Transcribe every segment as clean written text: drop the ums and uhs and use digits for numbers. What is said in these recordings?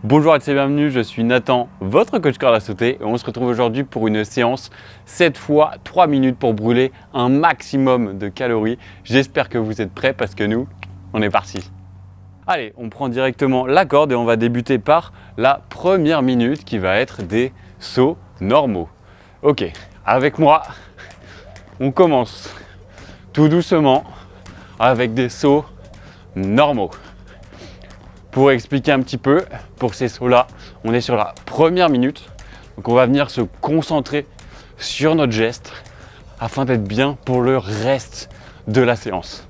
Bonjour à tous et bienvenue, je suis Nathan, votre coach corde à sauter et on se retrouve aujourd'hui pour une séance 7 fois 3 minutes pour brûler un maximum de calories. J'espère que vous êtes prêts parce que nous, on est parti. Allez, on prend directement la corde et on va débuter par la première minute qui va être des sauts normaux. Ok, avec moi, on commence tout doucement avec des sauts normaux. Pour expliquer un petit peu, pour ces sauts-là, on est sur la première minute. Donc on va venir se concentrer sur notre geste afin d'être bien pour le reste de la séance.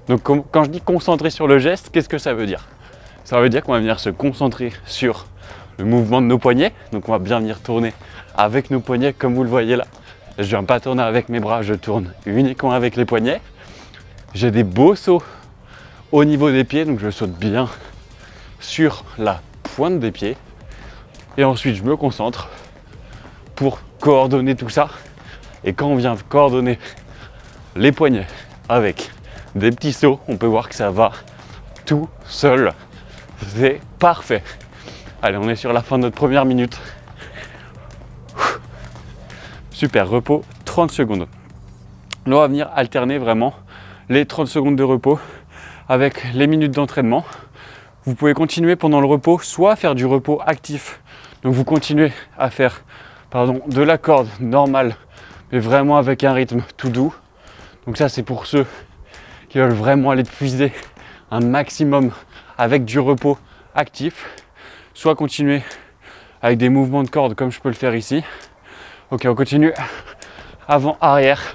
Donc quand je dis concentrer sur le geste, qu'est-ce que ça veut dire? Ça veut dire qu'on va venir se concentrer sur le mouvement de nos poignets. Donc on va bien venir tourner avec nos poignets comme vous le voyez là. Je ne viens pas tourner avec mes bras, je tourne uniquement avec les poignets. J'ai des beaux sauts au niveau des pieds, donc je saute bien sur la pointe des pieds et ensuite je me concentre pour coordonner tout ça. Et quand on vient coordonner les poignets avec des petits sauts, on peut voir que ça va tout seul. C'est parfait. Allez, on est sur la fin de notre première minute. Super, repos 30 secondes. Là, on va venir alterner vraiment les 30 secondes de repos avec les minutes d'entraînement. Vous pouvez continuer pendant le repos, soit faire du repos actif. Donc vous continuez à faire de la corde normale, mais vraiment avec un rythme tout doux. Donc ça, c'est pour ceux qui veulent vraiment aller puiser un maximum avec du repos actif. Soit continuer avec des mouvements de corde comme je peux le faire ici. Ok, on continue. Avant, arrière.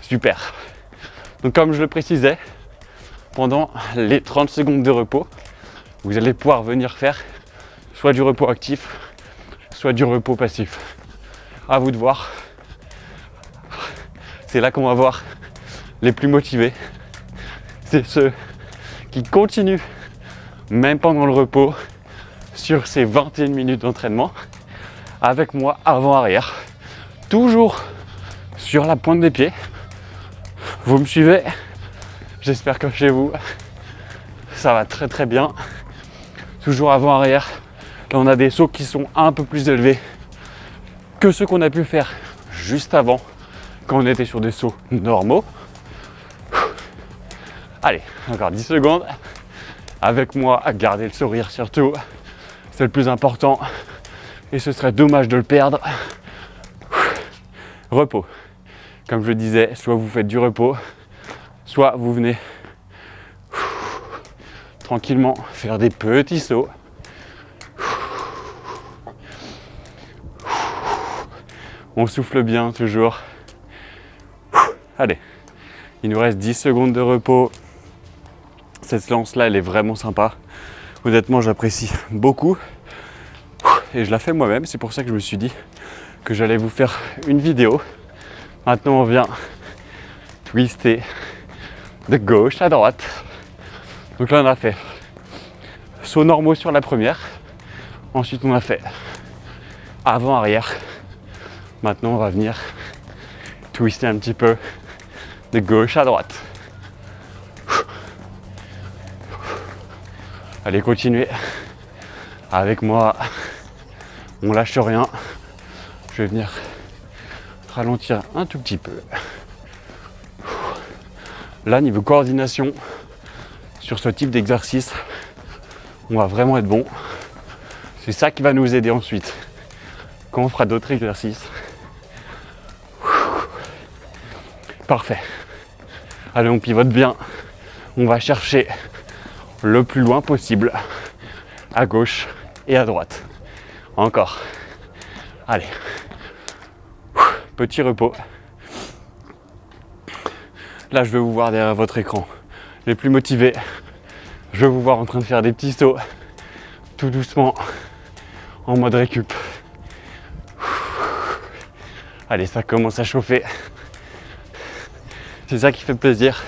Super. Donc comme je le précisais, pendant les 30 secondes de repos, vous allez pouvoir venir faire soit du repos actif, soit du repos passif. À vous de voir. C'est là qu'on va voir les plus motivés. C'est ceux qui continuent, même pendant le repos, sur ces 21 minutes d'entraînement, avec moi avant-arrière. Toujours sur la pointe des pieds. Vous me suivez? J'espère que chez vous, ça va très très bien. Toujours avant-arrière. Là, on a des sauts qui sont un peu plus élevés que ceux qu'on a pu faire juste avant, quand on était sur des sauts normaux. Allez, encore 10 secondes. Avec moi, à garder le sourire surtout. C'est le plus important. Et ce serait dommage de le perdre. Repos. Comme je le disais, soit vous faites du repos, soit vous venez tranquillement faire des petits sauts. On souffle bien toujours. Allez, il nous reste 10 secondes de repos. Cette séance-là, elle est vraiment sympa. Honnêtement, j'apprécie beaucoup. Et je la fais moi-même, c'est pour ça que je me suis dit que j'allais vous faire une vidéo. Maintenant, on vient twister de gauche à droite. Donc là, on a fait sauts normaux sur la première. Ensuite, on a fait avant-arrière. Maintenant, on va venir twister un petit peu de gauche à droite. Allez, continuez avec moi. On lâche rien. Je vais venir ralentir un tout petit peu. Là, niveau coordination, sur ce type d'exercice, on va vraiment être bon. C'est ça qui va nous aider ensuite quand on fera d'autres exercices. Parfait. Allez, on pivote bien. On va chercher le plus loin possible, à gauche et à droite. Encore. Allez. Petit repos. Là, je vais vous voir derrière votre écran. Les plus motivés, je vais vous voir en train de faire des petits sauts, tout doucement, en mode récup. Allez, ça commence à chauffer. C'est ça qui fait plaisir.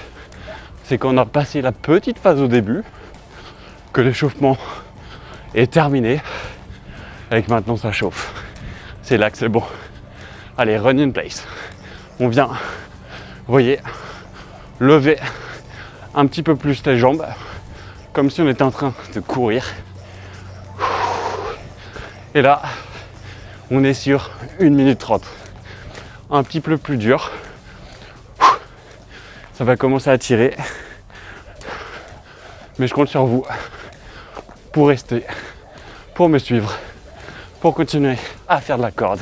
C'est qu'on a passé la petite phase au début, que l'échauffement est terminé, et que maintenant ça chauffe. C'est là que c'est bon. Allez, run in place. On vient, vous voyez, lever un petit peu plus les jambes, comme si on était en train de courir. Et là, on est sur 1 minute 30. Un petit peu plus dur. Ça va commencer à tirer. Mais je compte sur vous pour rester, pour me suivre, pour continuer à faire de la corde.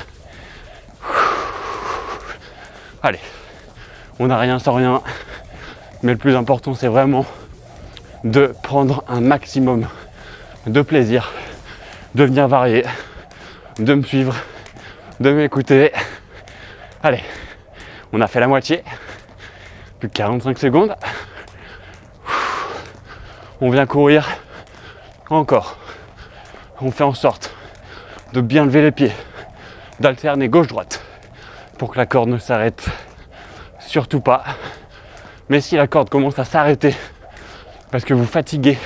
Allez, on n'a rien sans rien. Mais le plus important, c'est vraiment de prendre un maximum de plaisir, de venir varier, de me suivre, de m'écouter. Allez, on a fait la moitié. Plus que 45 secondes. On vient courir encore. On fait en sorte de bien lever les pieds, d'alterner gauche-droite pour que la corde ne s'arrête surtout pas. Mais si la corde commence à s'arrêter parce que vous fatiguez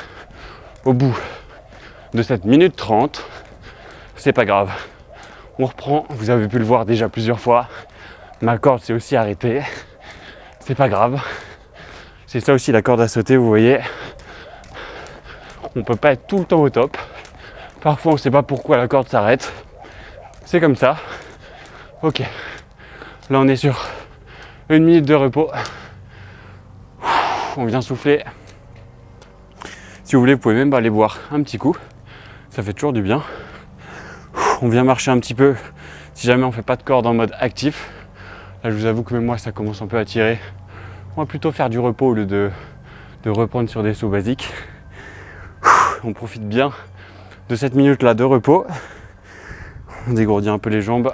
au bout de cette minute 30, c'est pas grave. On reprend, vous avez pu le voir déjà plusieurs fois. Ma corde s'est aussi arrêtée. C'est pas grave. C'est ça aussi la corde à sauter, vous voyez. On peut pas être tout le temps au top. Parfois on sait pas pourquoi la corde s'arrête. C'est comme ça. Ok. Là on est sur 1 minute de repos. On vient souffler. Si vous voulez, vous pouvez même aller boire un petit coup. Ça fait toujours du bien. On vient marcher un petit peu si jamais on fait pas de corde en mode actif. Là je vous avoue que même moi ça commence un peu à tirer. On va plutôt faire du repos au lieu de reprendre sur des sauts basiques. On profite bien de cette minute là de repos. On dégourdit un peu les jambes,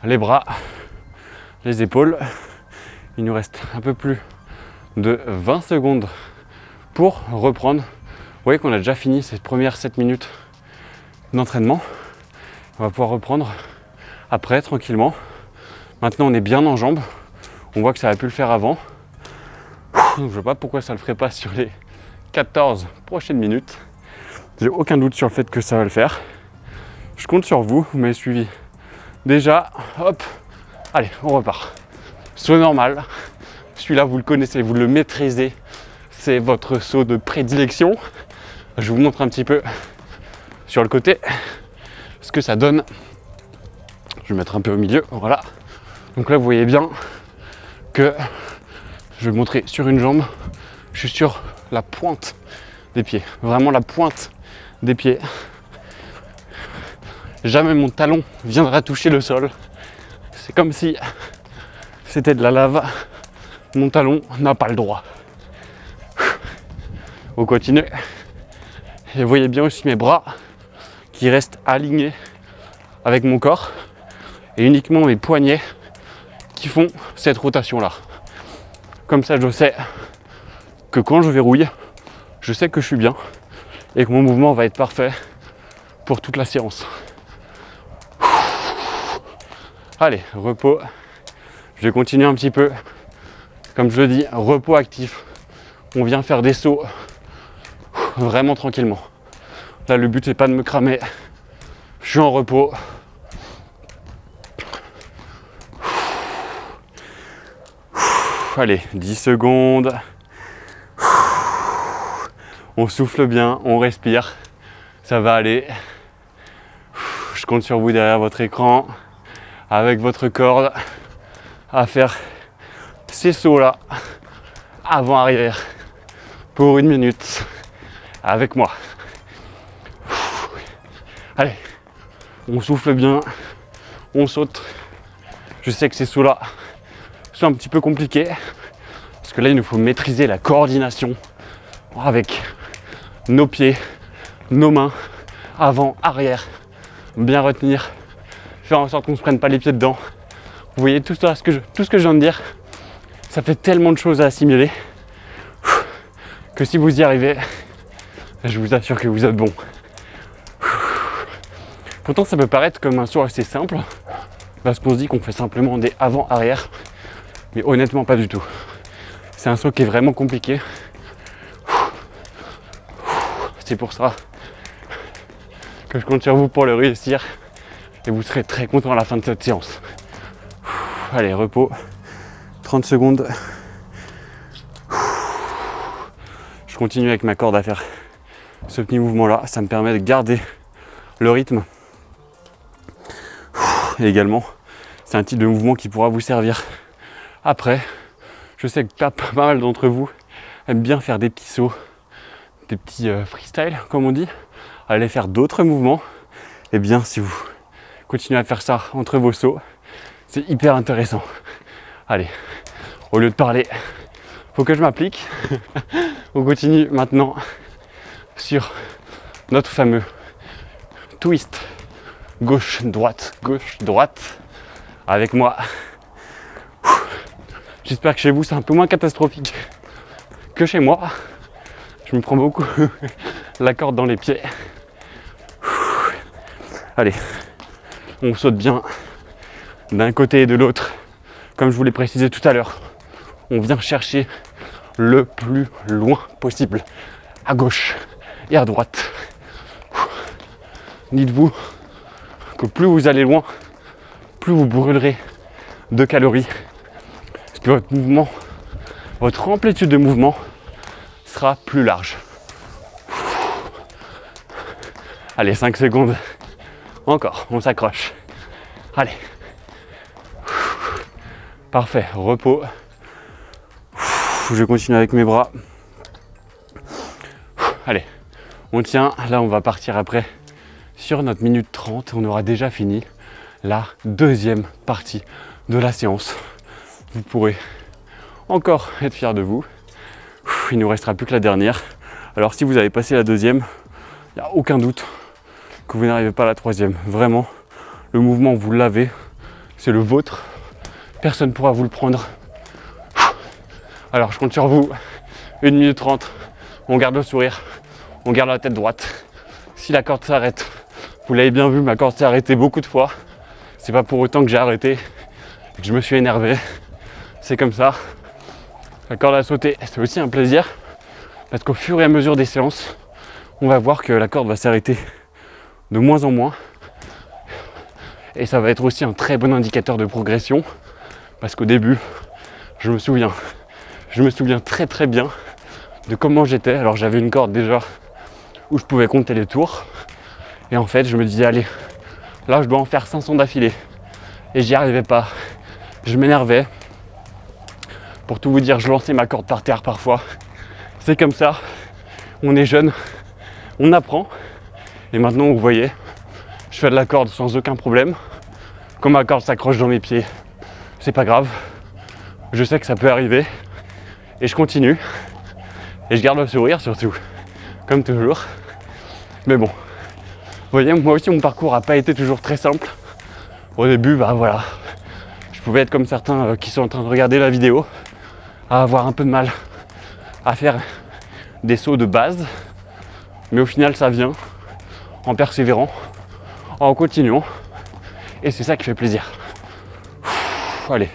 les bras, les épaules. Il nous reste un peu plus de 20 secondes pour reprendre. Vous voyez qu'on a déjà fini cette première 7 minutes d'entraînement. On va pouvoir reprendre après tranquillement. Maintenant on est bien en jambes. On voit que ça a pu le faire avant. Donc je vois pas pourquoi ça le ferait pas sur les 14 prochaines minutes. J'ai aucun doute sur le fait que ça va le faire. Je compte sur vous, vous m'avez suivi. Déjà, hop, allez, on repart. Saut normal. Celui-là, vous le connaissez, vous le maîtrisez. C'est votre saut de prédilection. Je vous montre un petit peu sur le côté ce que ça donne. Je vais mettre un peu au milieu, voilà. Donc là, vous voyez bien que je vais le montrer sur une jambe. Je suis sur la pointe des pieds, vraiment la pointe des pieds. Jamais mon talon viendra toucher le sol. C'est comme si c'était de la lave. Mon talon n'a pas le droit. On continue. Et vous voyez bien aussi mes bras qui restent alignés avec mon corps et uniquement mes poignets qui font cette rotation là. Comme ça je sais que quand je verrouille, je sais que je suis bien et que mon mouvement va être parfait pour toute la séance. Allez, repos. Je vais continuer un petit peu. Comme je le dis, repos actif. On vient faire des sauts vraiment tranquillement. Là, le but, c'est pas de me cramer. Je suis en repos. Allez, 10 secondes. On souffle bien, on respire. Ça va aller. Je compte sur vous derrière votre écran, avec votre corde, à faire ces sauts-là, avant-arrière, pour 1 minute, avec moi. Allez, on souffle bien, on saute. Je sais que ces sauts-là sont un petit peu compliqués, parce que là, il nous faut maîtriser la coordination avec nos pieds, nos mains, avant, arrière, bien retenir, faire en sorte qu'on ne se prenne pas les pieds dedans. Vous voyez tout ça, tout ce que je viens de dire, ça fait tellement de choses à assimiler que si vous y arrivez, je vous assure que vous êtes bon. Pourtant ça peut paraître comme un saut assez simple, parce qu'on se dit qu'on fait simplement des avant-arrière, mais honnêtement pas du tout. C'est un saut qui est vraiment compliqué. C'est pour ça que je compte sur vous pour le réussir et vous serez très content à la fin de cette séance. Allez, repos, 30 secondes. Je continue avec ma corde à faire ce petit mouvement là, ça me permet de garder le rythme Et également, c'est un type de mouvement qui pourra vous servir après. Je sais que pas mal d'entre vous aiment bien faire des petits sauts, des petits freestyle comme on dit, aller faire d'autres mouvements. Et bien si vous continuez à faire ça entre vos sauts, c'est hyper intéressant. Allez, au lieu de parler, faut que je m'applique. On continue maintenant sur notre fameux twist gauche-droite, gauche-droite. Avec moi. J'espère que chez vous c'est un peu moins catastrophique que chez moi. Je me prends beaucoup la corde dans les pieds. Allez, on saute bien d'un côté et de l'autre. Comme je vous l'ai précisé tout à l'heure, on vient chercher le plus loin possible, à gauche et à droite. Dites-vous que plus vous allez loin, plus vous brûlerez de calories. Parce que votre mouvement, votre amplitude de mouvement sera plus large. Allez, 5 secondes. Encore, on s'accroche. Allez. Parfait, repos. Je continue avec mes bras. Allez, on tient. Là, on va partir après sur notre minute 30. On aura déjà fini la deuxième partie de la séance. Vous pourrez encore être fiers de vous. Il ne nous restera plus que la dernière. Alors si vous avez passé la deuxième, il n'y a aucun doute que vous n'arrivez pas à la troisième. Vraiment, le mouvement, vous l'avez. C'est le vôtre. Personne ne pourra vous le prendre. Alors je compte sur vous. 1 minute 30. On garde le sourire. On garde la tête droite. Si la corde s'arrête, vous l'avez bien vu, ma corde s'est arrêtée beaucoup de fois. C'est pas pour autant que j'ai arrêté et que je me suis énervé. C'est comme ça. La corde à sauter, c'est aussi un plaisir parce qu'au fur et à mesure des séances, on va voir que la corde va s'arrêter de moins en moins. Et ça va être aussi un très bon indicateur de progression parce qu'au début, je me souviens très très bien de comment j'étais. Alors j'avais une corde déjà où je pouvais compter les tours et en fait je me disais allez, là je dois en faire 500 d'affilée et j'y arrivais pas. Je m'énervais. Pour tout vous dire, je lançais ma corde par terre parfois. C'est comme ça, on est jeune, on apprend. Et maintenant, vous voyez, je fais de la corde sans aucun problème. Quand ma corde s'accroche dans mes pieds, c'est pas grave. Je sais que ça peut arriver. Et je continue. Et je garde le sourire surtout, comme toujours. Mais bon, vous voyez, moi aussi, mon parcours n'a pas été toujours très simple. Au début, bah voilà, je pouvais être comme certains qui sont en train de regarder la vidéo, à avoir un peu de mal à faire des sauts de base, mais au final ça vient en persévérant, en continuant, et c'est ça qui fait plaisir. Allez,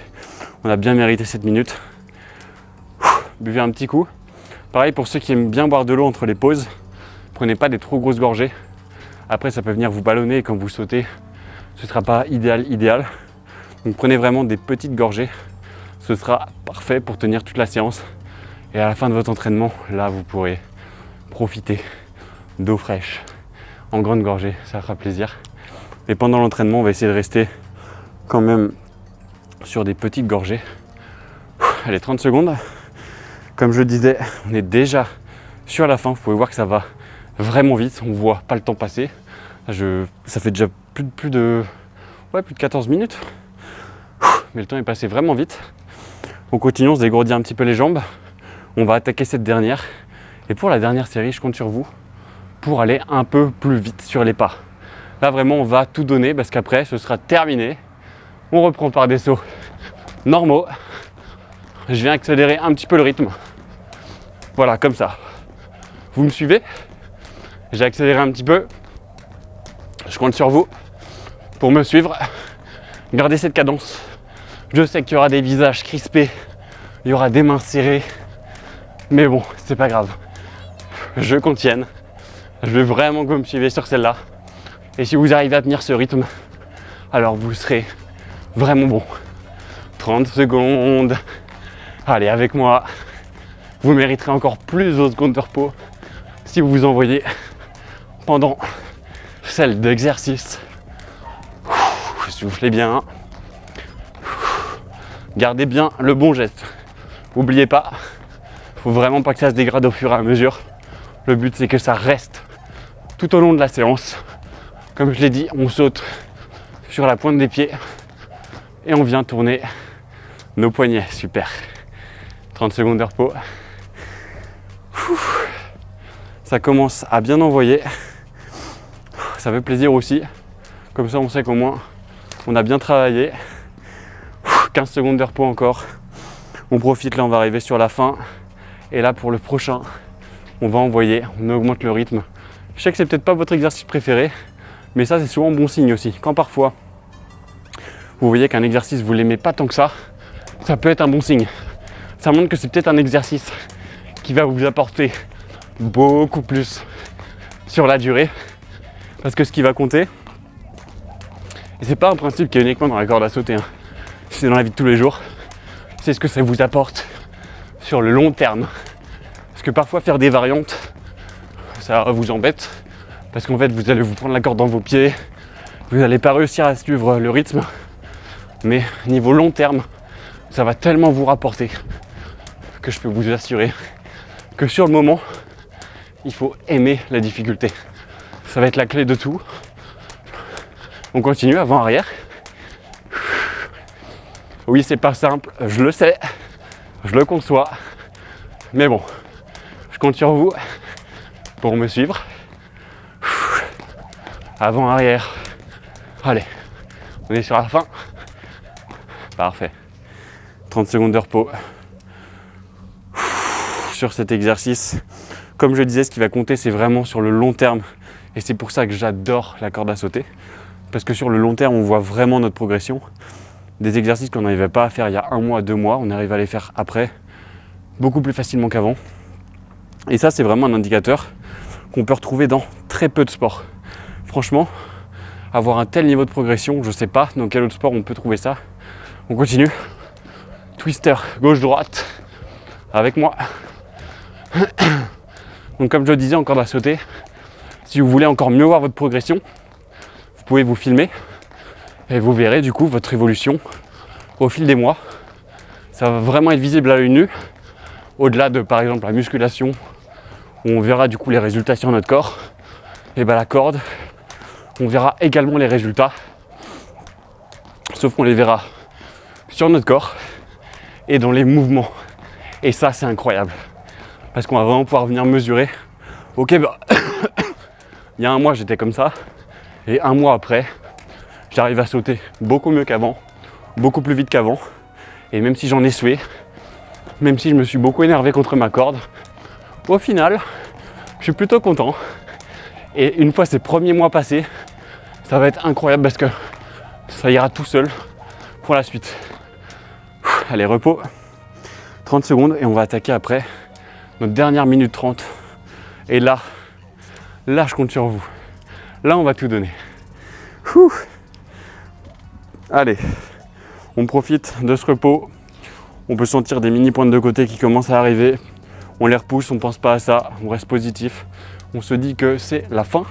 on a bien mérité cette minute. Buvez un petit coup. Pareil pour ceux qui aiment bien boire de l'eau entre les pauses, prenez pas des trop grosses gorgées. Après ça peut venir vous ballonner et quand vous sautez, ce ne sera pas idéal. Donc prenez vraiment des petites gorgées. Ce sera parfait pour tenir toute la séance. Et à la fin de votre entraînement, là, vous pourrez profiter d'eau fraîche en grande gorgée. Ça fera plaisir. Et pendant l'entraînement, on va essayer de rester quand même sur des petites gorgées. Allez, 30 secondes. Comme je disais, on est déjà sur la fin. Vous pouvez voir que ça va vraiment vite. On ne voit pas le temps passer. Ça fait déjà plus de 14 minutes. Mais le temps est passé vraiment vite. On continue, on se dégourdit un petit peu les jambes. On va attaquer cette dernière. Et pour la dernière série, je compte sur vous pour aller un peu plus vite sur les pas. Là, vraiment, on va tout donner parce qu'après, ce sera terminé. On reprend par des sauts normaux. Je viens accélérer un petit peu le rythme. Voilà, comme ça. Vous me suivez? J'ai accéléré un petit peu. Je compte sur vous pour me suivre. Gardez cette cadence. Je sais qu'il y aura des visages crispés, il y aura des mains serrées, mais bon, c'est pas grave. Je contienne. Je veux vraiment que vous me suivez sur celle-là. Et si vous arrivez à tenir ce rythme, alors vous serez vraiment bon. 30 secondes. Allez, avec moi. Vous mériterez encore plus de secondes de repos si vous vous envoyez pendant celle d'exercice. Je Soufflez bien. Gardez bien le bon geste. N'oubliez pas, faut vraiment pas que ça se dégrade au fur et à mesure. Le but c'est que ça reste tout au long de la séance. Comme je l'ai dit, on saute sur la pointe des pieds et on vient tourner nos poignets. Super. 30 secondes de repos. Ça commence à bien envoyer. Ça fait plaisir aussi. Comme ça, on sait qu'au moins, on a bien travaillé. 15 secondes de repos encore. On profite, là, on va arriver sur la fin. Et là, pour le prochain, on va envoyer, on augmente le rythme. Je sais que c'est peut-être pas votre exercice préféré, mais ça, c'est souvent bon signe aussi. Quand parfois, vous voyez qu'un exercice, vous l'aimez pas tant que ça peut être un bon signe. Ça montre que c'est peut-être un exercice qui va vous apporter beaucoup plus sur la durée. Parce que ce qui va compter, et c'est pas un principe qui est uniquement dans la corde à sauter, hein. C'est dans la vie de tous les jours, c'est ce que ça vous apporte sur le long terme. Parce que parfois faire des variantes, ça vous embête, parce qu'en fait vous allez vous prendre la corde dans vos pieds, vous n'allez pas réussir à suivre le rythme, mais niveau long terme, ça va tellement vous rapporter que je peux vous assurer que sur le moment, il faut aimer la difficulté. Ça va être la clé de tout. On continue, avant-arrière. Oui, c'est pas simple, je le sais, je le conçois, mais bon, je compte sur vous pour me suivre. Avant-arrière. Allez, on est sur la fin. Parfait. 30 secondes de repos sur cet exercice. Comme je disais, ce qui va compter, c'est vraiment sur le long terme. Et c'est pour ça que j'adore la corde à sauter. Parce que sur le long terme, on voit vraiment notre progression. Des exercices qu'on n'arrivait pas à faire il y a 1 mois, 2 mois, on arrive à les faire après, beaucoup plus facilement qu'avant. Et ça, c'est vraiment un indicateur qu'on peut retrouver dans très peu de sports. Franchement, avoir un tel niveau de progression, je ne sais pas dans quel autre sport on peut trouver ça. On continue. Twister, gauche-droite, avec moi. Donc comme je le disais, en corde à sauter, si vous voulez encore mieux voir votre progression, vous pouvez vous filmer et vous verrez du coup votre évolution au fil des mois. Ça va vraiment être visible à l'œil nu, au-delà de par exemple la musculation, où on verra du coup les résultats sur notre corps. Et bien la corde, on verra également les résultats, sauf qu'on les verra sur notre corps et dans les mouvements. Et ça, c'est incroyable, parce qu'on va vraiment pouvoir venir mesurer. Ok, bah, il y a 1 mois, j'étais comme ça, et 1 mois après, j'arrive à sauter beaucoup mieux qu'avant, beaucoup plus vite qu'avant. Et même si j'en ai sué, même si je me suis beaucoup énervé contre ma corde, au final, je suis plutôt content. Et une fois ces premiers mois passés, ça va être incroyable parce que ça ira tout seul pour la suite. Allez, repos, 30 secondes et on va attaquer après notre dernière minute 30. Et là, je compte sur vous. Là, on va tout donner. Allez, on profite de ce repos. On peut sentir des mini pointes de côté qui commencent à arriver. On les repousse, on ne pense pas à ça, on reste positif. On se dit que c'est la fin.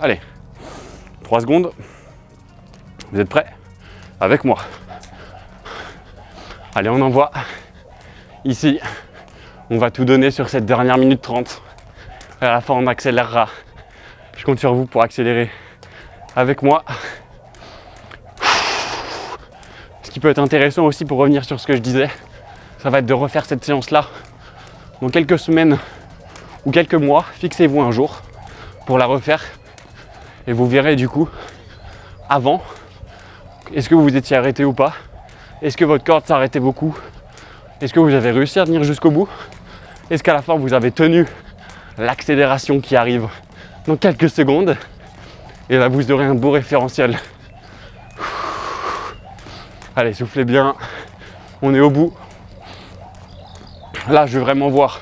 Allez, 3 secondes. Vous êtes prêts? Avec moi. Allez, on envoie. Ici, on va tout donner sur cette dernière minute 30. À la fin, on accélérera. Je compte sur vous pour accélérer avec moi. Ce qui peut être intéressant aussi pour revenir sur ce que je disais, ça va être de refaire cette séance-là dans quelques semaines ou quelques mois. Fixez-vous un jour pour la refaire et vous verrez du coup avant, est-ce que vous vous étiez arrêté ou pas? Est-ce que votre corde s'arrêtait beaucoup? Est-ce que vous avez réussi à tenir jusqu'au bout? Est-ce qu'à la fin vous avez tenu l'accélération qui arrive dans quelques secondes? Et là vous aurez un beau référentiel. Allez, soufflez bien, on est au bout. Là, je vais vraiment voir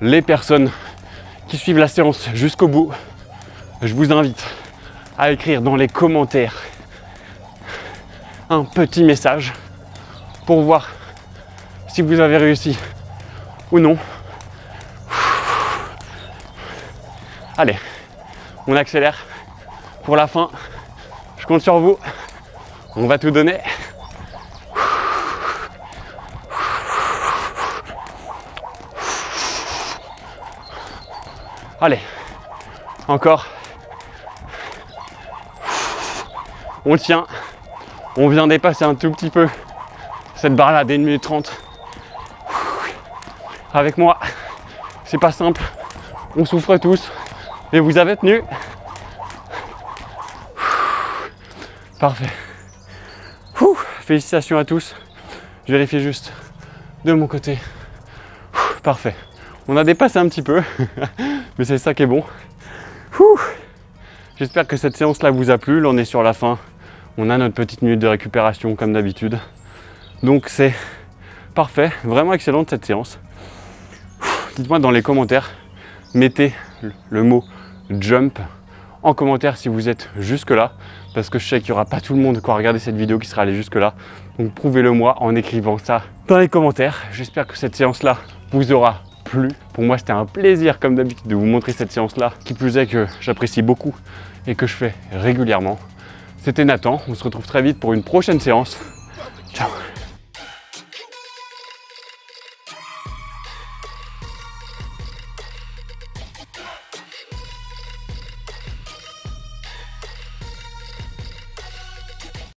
les personnes qui suivent la séance jusqu'au bout. Je vous invite à écrire dans les commentaires un petit message pour voir si vous avez réussi ou non. Allez, on accélère pour la fin. Je compte sur vous. On va tout donner. Allez, encore. On le tient. On vient dépasser un tout petit peu cette barre là des 1 minute 30. Avec moi, c'est pas simple. On souffre tous. Et vous avez tenu. Parfait. Félicitations à tous. Je vérifie juste de mon côté. Parfait. On a dépassé un petit peu, mais c'est ça qui est bon. J'espère que cette séance-là vous a plu. Là, on est sur la fin. On a notre petite minute de récupération comme d'habitude. Donc c'est parfait. Vraiment excellente cette séance. Dites-moi dans les commentaires, mettez le mot jump en commentaire si vous êtes jusque là, parce que je sais qu'il n'y aura pas tout le monde qui va regarder cette vidéo qui sera allé jusque là. Donc prouvez-le moi en écrivant ça dans les commentaires. J'espère que cette séance là vous aura plu. Pour moi c'était un plaisir comme d'habitude de vous montrer cette séance là, qui plus est que j'apprécie beaucoup et que je fais régulièrement. C'était Nathan, on se retrouve très vite pour une prochaine séance. Ciao.